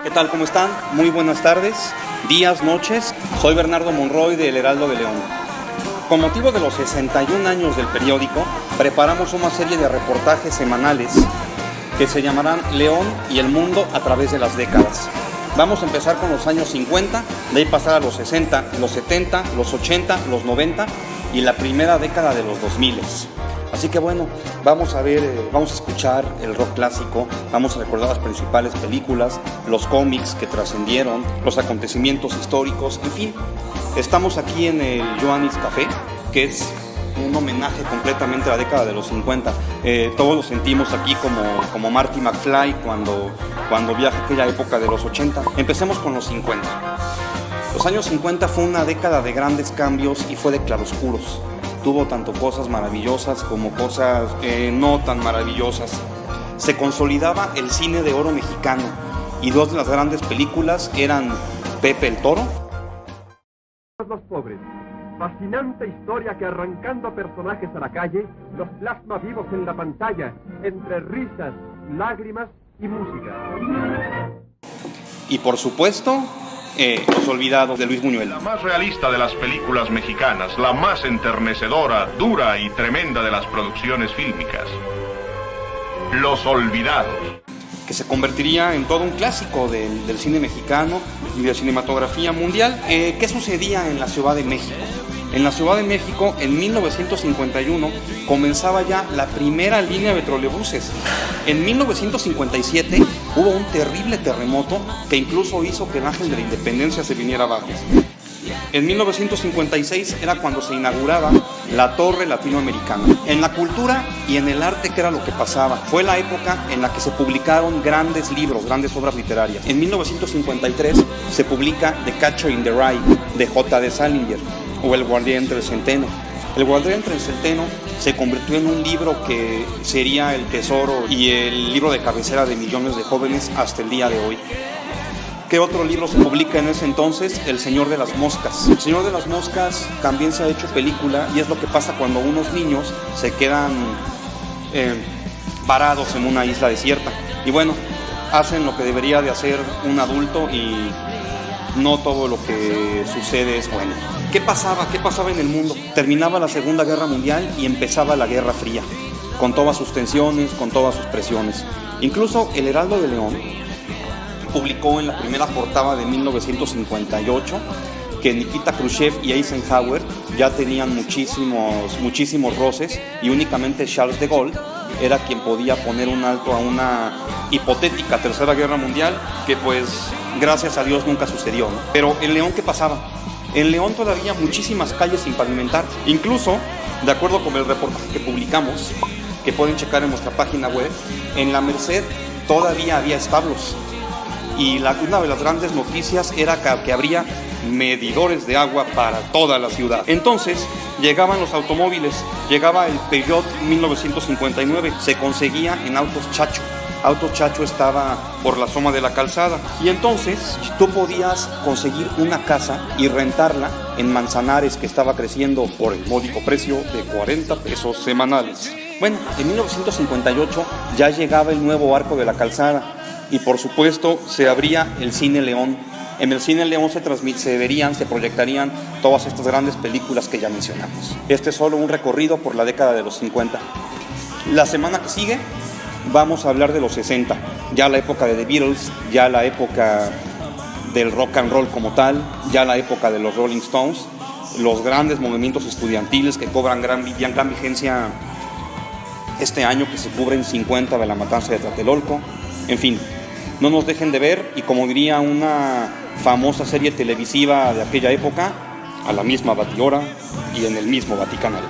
¿Qué tal? ¿Cómo están? Muy buenas tardes, días, noches. Soy Bernardo Monroy del Heraldo de León. Con motivo de los 61 años del periódico, preparamos una serie de reportajes semanales que se llamarán León y el mundo a través de las décadas. Vamos a empezar con los años 50, de ahí pasar a los 60, los 70, los 80, los 90 y la primera década de los 2000. Así que bueno, vamos a escuchar el rock clásico, vamos a recordar las principales películas, los cómics que trascendieron, los acontecimientos históricos, en fin. Estamos aquí en el Joannis Café, que es un homenaje completamente a la década de los 50. Todos lo sentimos aquí como Marty McFly cuando viaja a aquella época de los 80. Empecemos con los 50. Los años 50 fue una década de grandes cambios y fue de claroscuros. Tuvo tanto cosas maravillosas como cosas no tan maravillosas. Se consolidaba el cine de oro mexicano y dos de las grandes películas eran Pepe el Toro. Los pobres. Fascinante historia que arrancando personajes a la calle los plasma vivos en la pantalla entre risas, lágrimas y música. Y por supuesto, Los Olvidados de Luis Buñuel. La más realista de las películas mexicanas, la más enternecedora, dura y tremenda de las producciones fílmicas. Los Olvidados. Que se convertiría en todo un clásico del cine mexicano y de la cinematografía mundial. ¿Qué sucedía en la Ciudad de México? En la Ciudad de México, en 1951, comenzaba ya la primera línea de trolebuses. En 1957 hubo un terrible terremoto que incluso hizo que el Ángel de la Independencia se viniera abajo. En 1956 era cuando se inauguraba la Torre Latinoamericana. En la cultura y en el arte, ¿qué era lo que pasaba? Fue la época en la que se publicaron grandes libros, grandes obras literarias. En 1953 se publica The Catcher in the Rye, de J.D. Salinger, o El Guardián entre el Centeno. El Guardián entre el Centeno se convirtió en un libro que sería el tesoro y el libro de cabecera de millones de jóvenes hasta el día de hoy. ¿Qué otro libro se publica en ese entonces? El Señor de las Moscas. El Señor de las Moscas también se ha hecho película y es lo que pasa cuando unos niños se quedan varados en una isla desierta. Y bueno, hacen lo que debería de hacer un adulto y no todo lo que sucede es bueno. ¿Qué pasaba? ¿Qué pasaba en el mundo? Terminaba la Segunda Guerra Mundial y empezaba la Guerra Fría, con todas sus tensiones, con todas sus presiones. Incluso el Heraldo de León publicó en la primera portada de 1958 que Nikita Khrushchev y Eisenhower ya tenían muchísimos roces y únicamente Charles de Gaulle era quien podía poner un alto a una hipotética Tercera Guerra Mundial que pues gracias a Dios nunca sucedió, ¿no? Pero en León, ¿qué pasaba? En León todavía muchísimas calles sin pavimentar. Incluso, de acuerdo con el reportaje que publicamos, que pueden checar en nuestra página web, en la Merced todavía había establos. Y una de las grandes noticias era que habría medidores de agua para toda la ciudad. Entonces llegaban los automóviles, llegaba el Peugeot 1959, se conseguía en Autos Chacho. Autos Chacho estaba por la Zona de la Calzada y entonces tú podías conseguir una casa y rentarla en Manzanares, que estaba creciendo por el módico precio de 40 pesos semanales. Bueno, en 1958 ya llegaba el nuevo Arco de la Calzada y por supuesto se abría el Cine León. En el Cine León se proyectarían todas estas grandes películas que ya mencionamos. Este es solo un recorrido por la década de los 50. La semana que sigue vamos a hablar de los 60, ya la época de The Beatles, ya la época del rock and roll como tal, ya la época de los Rolling Stones, los grandes movimientos estudiantiles que cobran gran vigencia este año, que se cubren 50 de la matanza de Tlatelolco. En fin, no nos dejen de ver y, como diría una famosa serie televisiva de aquella época, a la misma batihora y en el mismo Vaticanal.